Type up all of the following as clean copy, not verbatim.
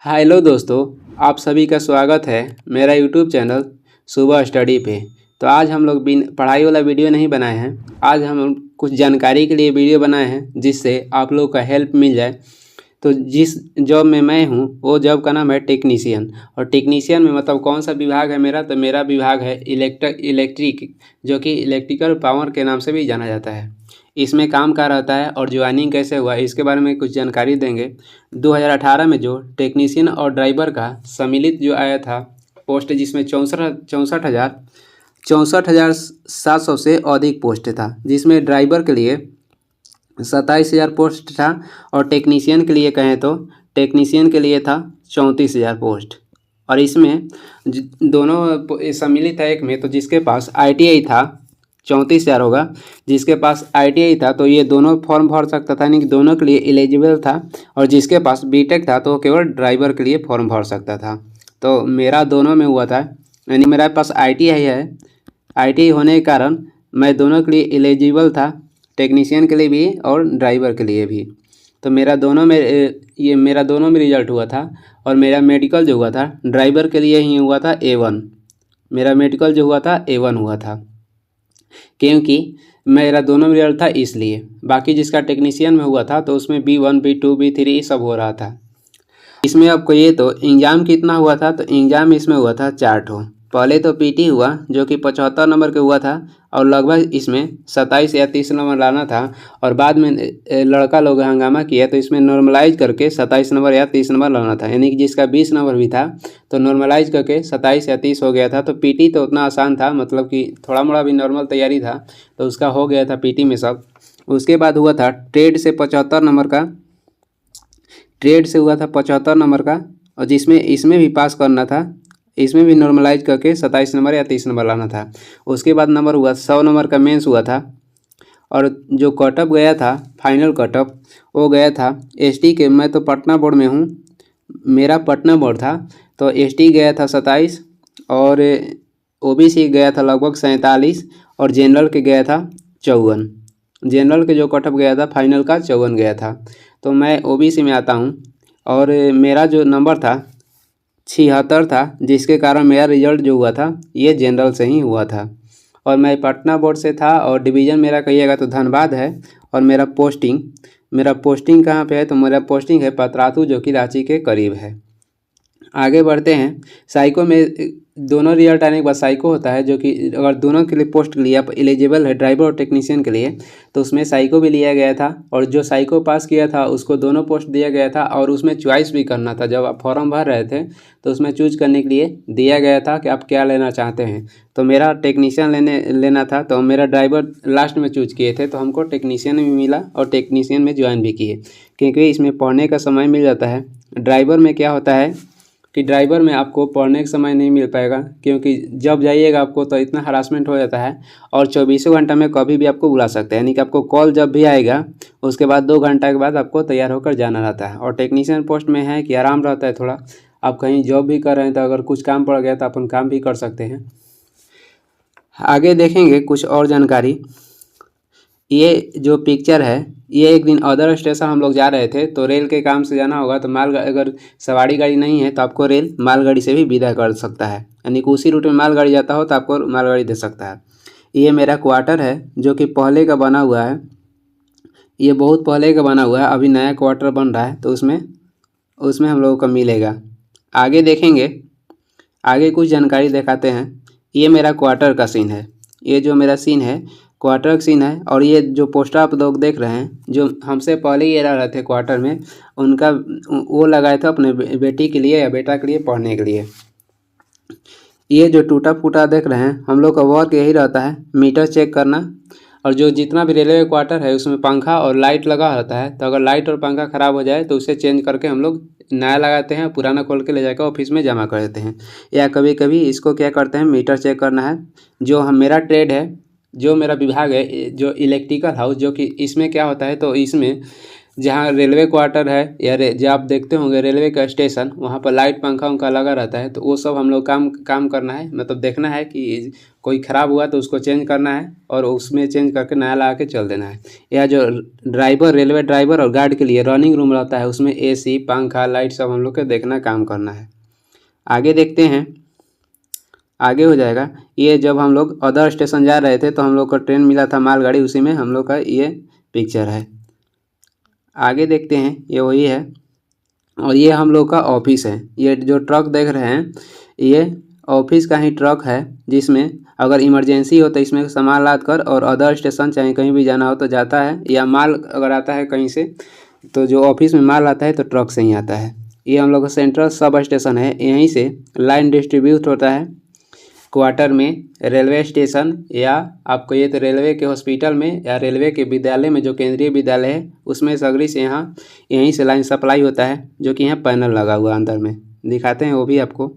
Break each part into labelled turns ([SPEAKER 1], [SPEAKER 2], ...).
[SPEAKER 1] Hello दोस्तों, आप सभी का स्वागत है मेरा यूट्यूब चैनल सुबह स्टडी पे। तो आज हम लोग बिन पढ़ाई वाला वीडियो नहीं बनाए हैं। आज हम कुछ जानकारी के लिए वीडियो बनाए हैं जिससे आप लोग का हेल्प मिल जाए। तो जिस जॉब में मैं हूँ वो जॉब का नाम है टेक्नीशियन। और टेक्नीशियन में मतलब कौन सा विभाग है मेरा, तो मेरा विभाग है इलेक्ट्रिक, जो कि इलेक्ट्रिकल पावर के नाम से भी जाना जाता है। इसमें काम क्या रहता है और ज्वाइनिंग कैसे हुआ इसके बारे में कुछ जानकारी देंगे। 2018 में जो टेक्नीशियन और ड्राइवर का सम्मिलित जो आया था पोस्ट, जिसमें 64,700 से अधिक पोस्ट था, जिसमें ड्राइवर के लिए 27,000 पोस्ट था और टेक्नीशियन के लिए कहें तो टेक्नीशियन के लिए था 34,000 पोस्ट। और इसमें दोनों सम्मिलित है एक में, तो जिसके पास ITI था 34,000 होगा, जिसके पास ITI था तो ये दोनों फॉर्म भर सकता था, यानी कि दोनों के लिए एलिजिबल था। और जिसके पास बीटेक था तो केवल ड्राइवर के लिए फॉर्म भर सकता था। तो मेरा दोनों में हुआ था, यानी मेरे पास ITI है। ITI होने के कारण मैं दोनों के लिए एलिजिबल था, टेक्नीशियन के लिए भी और ड्राइवर के लिए भी। तो मेरा दोनों में रिजल्ट हुआ था। और मेरा मेडिकल जो हुआ था ड्राइवर के लिए ही हुआ था A1। मेरा मेडिकल जो हुआ था A1 हुआ था, क्योंकि मेरा दोनों में रिजल्ट था इसलिए। बाकी जिसका टेक्नीशियन में हुआ था तो उसमें B1 B2 B3 सब हो रहा था। इसमें आपको ये तो एग्ज़ाम कितना हुआ था, तो एग्ज़ाम इसमें हुआ था 4 ठो। पहले तो PT हुआ जो कि 75 नंबर का हुआ था और लगभग इसमें 27 या 30 नंबर लाना था। और बाद में लड़का लोग हंगामा किया तो इसमें नॉर्मलाइज करके 27 नंबर या 30 नंबर लाना था, यानी कि जिसका 20 नंबर भी था तो नॉर्मलाइज करके 27 या 30 हो गया था। तो PT तो उतना आसान था, मतलब कि थोड़ा मोड़ा भी नॉर्मल तैयारी था तो उसका हो गया था PT में सब। उसके बाद हुआ था ट्रेड से 75 नंबर का, ट्रेड से हुआ था 75 नंबर का, और जिसमें इसमें भी पास करना था, इसमें भी नॉर्मलाइज करके 27 नंबर या 30 नंबर लाना था। उसके बाद नंबर हुआ 100 नंबर का मेंस हुआ था। और जो कटअप गया था फाइनल कटअप वो गया था ST के, मैं तो पटना बोर्ड में हूँ, मेरा पटना बोर्ड था, तो ST गया था 27 और OBC गया था लगभग 47 और जनरल के गया था 54। जनरल के जो कटअप गया था फाइनल का 54 गया था। तो मैं OBC में आता हूँ और मेरा जो नंबर था 76 था, जिसके कारण मेरा रिजल्ट जो हुआ था ये जनरल से ही हुआ था। और मैं पटना बोर्ड से था और डिवीज़न मेरा कहिएगा तो धनबाद है। और मेरा पोस्टिंग कहाँ पे है, तो मेरा पोस्टिंग है पतरातू, जो कि रांची के करीब है। आगे बढ़ते हैं। साइको में दोनों रिजल्ट आने के बाद साइको होता है, जो कि अगर दोनों के लिए पोस्ट के लिए आप एलिजिबल है ड्राइवर और टेक्नीशियन के लिए, तो उसमें साइको भी लिया गया था। और जो साइको पास किया था उसको दोनों पोस्ट दिया गया था और उसमें चॉइस भी करना था। जब आप फॉर्म भर रहे थे तो उसमें चूज करने के लिए दिया गया था कि आप क्या लेना चाहते हैं। तो मेरा टेक्नीशियन लेना था, तो मेरा ड्राइवर लास्ट में चूज किए थे, तो हमको टेक्नीशियन भी मिला और टेक्नीशियन में ज्वाइन भी किए, क्योंकि इसमें पढ़ने का समय मिल जाता है। ड्राइवर में क्या होता है कि ड्राइवर में आपको पढ़ने का समय नहीं मिल पाएगा, क्योंकि जब जाइएगा आपको तो इतना हरासमेंट हो जाता है और 24 घंटा में कभी भी आपको बुला सकते हैं, यानी कि आपको कॉल जब भी आएगा उसके बाद 2 घंटा के बाद आपको तैयार होकर जाना रहता है। और टेक्नीशियन पोस्ट में है कि आराम रहता है थोड़ा, आप कहीं जॉब भी कर रहे हैं तो अगर कुछ काम पड़ गया तो अपन काम भी कर सकते हैं। आगे देखेंगे कुछ और जानकारी। ये जो पिक्चर है ये एक दिन अदर स्टेशन हम लोग जा रहे थे, तो रेल के काम से जाना होगा तो अगर सवारी गाड़ी नहीं है तो आपको रेल मालगाड़ी से भी विदा कर सकता है, यानी कि उसी रूट में मालगाड़ी जाता हो तो आपको मालगाड़ी दे सकता है। ये मेरा क्वार्टर है जो कि पहले का बना हुआ है, ये बहुत पहले का बना हुआ है, अभी नया क्वार्टर बन रहा है तो उसमें हम लोगों को मिलेगा। आगे देखेंगे, आगे कुछ जानकारी दिखाते हैं। ये मेरा क्वार्टर का सीन है, ये जो मेरा सीन है क्वार्टर का सीन है। और ये जो पोस्टर आप लोग देख रहे हैं, जो हमसे पहले ही रह रहे थे क्वार्टर में, उनका वो लगाए थे अपने बेटी के लिए या बेटा के लिए पढ़ने के लिए। ये जो टूटा फूटा देख रहे हैं, हम लोग का वर्क यही रहता है मीटर चेक करना। और जो जितना भी रेलवे क्वार्टर है उसमें पंखा और लाइट लगा रहता है, तो अगर लाइट और पंखा ख़राब हो जाए तो उसे चेंज करके हम लोग नया लगाते हैं, पुराना खोल के ले जाकर ऑफिस में जमा कर देते हैं। या कभी कभी इसको क्या करते हैं, मीटर चेक करना है। जो मेरा ट्रेड है, जो मेरा विभाग है, जो इलेक्ट्रिकल हाउस, जो कि इसमें क्या होता है, तो इसमें जहाँ रेलवे क्वार्टर है या जो आप देखते होंगे रेलवे का स्टेशन, वहाँ पर लाइट पंखा उनका लगा रहता है, तो वो सब हम लोग काम करना है, मतलब देखना है कि कोई ख़राब हुआ तो उसको चेंज करना है और उसमें चेंज करके नया ला के चल देना है। या जो रेलवे ड्राइवर और गार्ड के लिए रनिंग रूम रहता है, उसमें AC पंखा लाइट सब हम लोग के देखना काम करना है। आगे देखते हैं, आगे हो जाएगा। ये जब हम लोग अदर स्टेशन जा रहे थे तो हम लोग को ट्रेन मिला था मालगाड़ी, उसी में हम लोग का ये पिक्चर है। आगे देखते हैं, ये वही है और ये हम लोग का ऑफिस है। ये जो ट्रक देख रहे हैं ये ऑफिस का ही ट्रक है, जिसमें अगर इमरजेंसी हो तो इसमें सामान लाद कर और अदर स्टेशन चाहे कहीं भी जाना हो तो जाता है, या माल अगर आता है कहीं से तो जो ऑफिस में माल आता है तो ट्रक से ही आता है। ये हम लोग का सेंट्रल सब स्टेशन है, यहीं से लाइन डिस्ट्रीब्यूट होता है क्वार्टर में, रेलवे स्टेशन, या आपको ये तो रेलवे के हॉस्पिटल में या रेलवे के विद्यालय में जो केंद्रीय विद्यालय है उसमें सगरी से यहाँ यहीं से लाइन सप्लाई होता है, जो कि यहाँ पैनल लगा हुआ अंदर में दिखाते हैं वो भी आपको।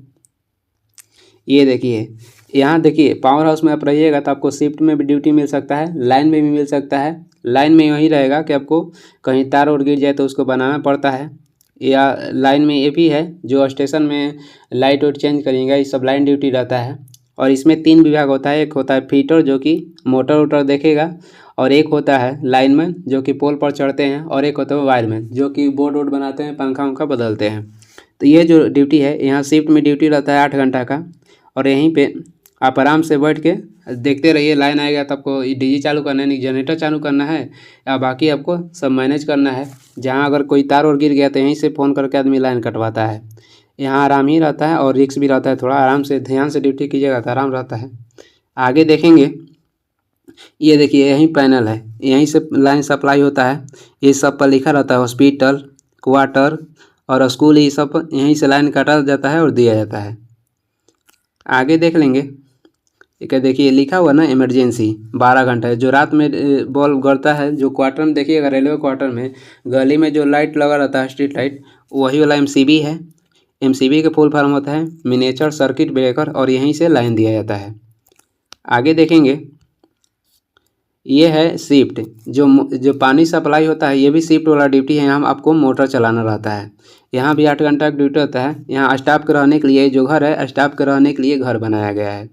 [SPEAKER 1] ये देखिए, यहाँ देखिए पावर हाउस में आप रहिएगा तो आपको शिफ्ट में भी ड्यूटी मिल सकता है, लाइन में भी मिल सकता है। लाइन में यही रहेगा कि आपको कहीं तार और गिर जाए तो उसको बनाना पड़ता है, या लाइन में ये भी है जो स्टेशन में लाइट वाइट चेंज करेंगे, ये सब लाइन ड्यूटी रहता है। और इसमें 3 विभाग होता है, एक होता है फिटर जो कि मोटर वोटर देखेगा, और एक होता है लाइनमैन जो कि पोल पर चढ़ते हैं, और एक होता है वायरमैन जो कि बोर्ड वोर्ड बनाते हैं, पंखा वंखा बदलते हैं। तो ये जो ड्यूटी है यहाँ शिफ्ट में ड्यूटी रहता है 8 घंटा का, और यहीं पे आप आराम से बैठ के देखते रहिए। लाइन आएगा तो आपको डीजी चालू करना है, नहीं जनरेटर चालू करना है, या बाकी आपको सब मैनेज करना है। जहाँ अगर कोई तार और गिर गया तो यहीं से फ़ोन करके आदमी लाइन कटवाता है। यहाँ आराम ही रहता है और रिस्क भी रहता है, थोड़ा आराम से ध्यान से ड्यूटी कीजिएगा तो आराम रहता है। आगे देखेंगे, ये देखिए यही पैनल है, यहीं से लाइन सप्लाई होता है। ये सब पर लिखा रहता है हॉस्पिटल, क्वार्टर और स्कूल, ये सब यहीं से लाइन काटा जाता है और दिया जाता है। आगे देख लेंगे, क्या देखिए लिखा हुआ ना इमरजेंसी 12 घंटा है। जो रात में बल्ब गड़ता है, जो क्वार्टर में देखिएगा रेलवे क्वार्टर में गली में जो लाइट लगा रहता है स्ट्रीट लाइट, वही वाला MCB है। MCB का फुल फॉर्म होता है मिनिएचर सर्किट ब्रेकर, और यहीं से लाइन दिया जाता है। आगे देखेंगे, ये है शिफ्ट, जो पानी सप्लाई होता है, ये भी शिफ्ट वाला ड्यूटी है। यहाँ आपको मोटर चलाना रहता है। यहाँ भी 8 घंटा का ड्यूटी होता है। यहाँ स्टाफ के रहने के लिए जो घर है, स्टाफ के रहने के लिए घर बनाया गया है।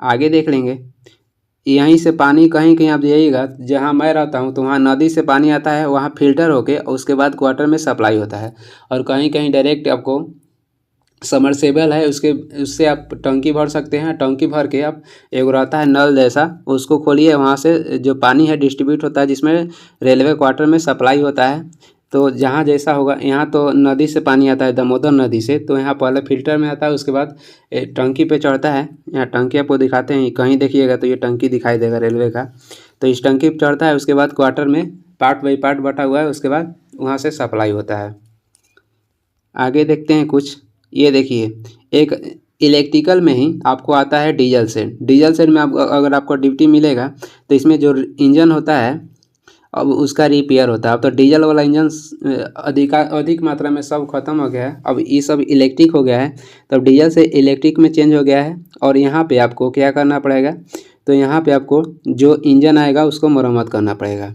[SPEAKER 1] आगे देख लेंगे, यहीं से पानी कहीं कहीं आप जाइएगा, जहाँ मैं रहता हूँ तो वहाँ नदी से पानी आता है, वहाँ फिल्टर होके और उसके बाद क्वार्टर में सप्लाई होता है। और कहीं कहीं डायरेक्ट आपको समरसेबल है, उससे आप टंकी भर सकते हैं। टंकी भर के आप, एक रहता है नल जैसा, उसको खोलिए, वहाँ से जो पानी है डिस्ट्रीब्यूट होता है, जिसमें रेलवे क्वार्टर में सप्लाई होता है। तो जहाँ जैसा होगा, यहाँ तो नदी से पानी आता है, दामोदर नदी से, तो यहाँ पहले फिल्टर में आता है, उसके बाद टंकी पे चढ़ता है। यहाँ टंकी आपको दिखाते हैं, कहीं देखिएगा तो ये टंकी दिखाई देगा रेलवे का। तो इस टंकी पे चढ़ता है, उसके बाद क्वार्टर में पार्ट बाई पार्ट बटा हुआ है, उसके बाद वहाँ से सप्लाई होता है। आगे देखते हैं कुछ, ये देखिए एक इलेक्ट्रिकल में ही आपको आता है डीजल सेट। डीजल सेट में अगर आपको ड्यूटी मिलेगा तो इसमें जो इंजन होता है अब उसका रिपेयर होता है। अब तो डीजल वाला इंजन अधिक मात्रा में सब खत्म हो गया है, अब ये सब इलेक्ट्रिक हो गया है। तब डीजल से इलेक्ट्रिक में चेंज हो गया है। और यहाँ पे आपको क्या करना पड़ेगा, तो यहाँ पे आपको जो इंजन आएगा उसको मरम्मत करना पड़ेगा।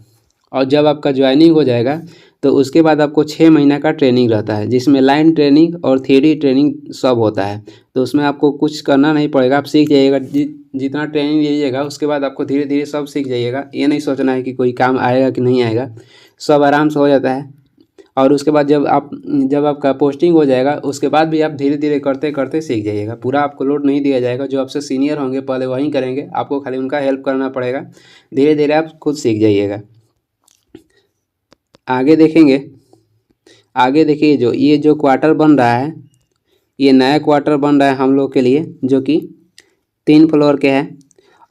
[SPEAKER 1] और जब आपका ज्वाइनिंग हो जाएगा तो उसके बाद आपको 6 महीना का ट्रेनिंग रहता है, जिसमें लाइन ट्रेनिंग और थियरी ट्रेनिंग सब होता है। तो उसमें आपको कुछ करना नहीं पड़ेगा, आप सीख जाइएगा। जितना ट्रेनिंग लीजिएगा उसके बाद आपको धीरे धीरे सब सीख जाइएगा। ये नहीं सोचना है कि कोई काम आएगा कि नहीं आएगा, सब आराम से हो जाता है। और उसके बाद जब आपका पोस्टिंग हो जाएगा उसके बाद भी आप धीरे धीरे करते करते सीख जाइएगा। पूरा आपको लोड नहीं दिया जाएगा, जो आपसे सीनियर होंगे पहले वहीं करेंगे, आपको खाली उनका हेल्प करना पड़ेगा। धीरे धीरे आप खुद सीख जाइएगा। आगे देखेंगे, आगे देखिए ये जो क्वार्टर बन रहा है, ये नया क्वार्टर बन रहा है हम लोग के लिए, जो कि 3 फ्लोर के है।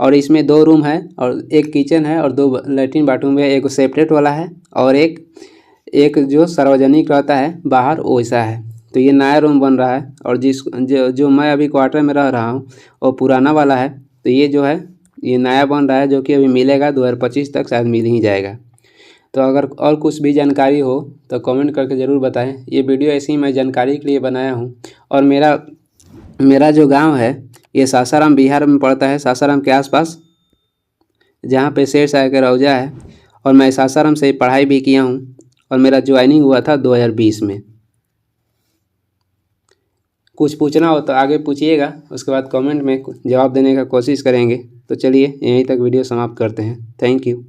[SPEAKER 1] और इसमें 2 रूम है और एक किचन है और 2 लैट्रिन बाथरूम है। एक सेपरेट वाला है और एक जो सार्वजनिक रहता है बाहर, वैसा है। तो ये नया रूम बन रहा है। और जो मैं अभी क्वार्टर में रह रहा हूँ वो पुराना वाला है। तो ये जो है ये नया बन रहा है, जो कि अभी मिलेगा 2025 तक शायद मिल ही जाएगा। तो अगर और कुछ भी जानकारी हो तो कमेंट करके ज़रूर बताएं। ये वीडियो ऐसे ही मैं जानकारी के लिए बनाया हूँ। और मेरा जो गांव है ये सासाराम बिहार में पड़ता है, सासाराम के आसपास, जहाँ पे शेर शाह का रौजा है। और मैं सासाराम से पढ़ाई भी किया हूँ। और मेरा ज्वाइनिंग हुआ था 2020 में। कुछ पूछना हो तो आगे पूछिएगा, उसके बाद कमेंट में जवाब देने का कोशिश करेंगे। तो चलिए यहीं तक वीडियो समाप्त करते हैं। Thank you.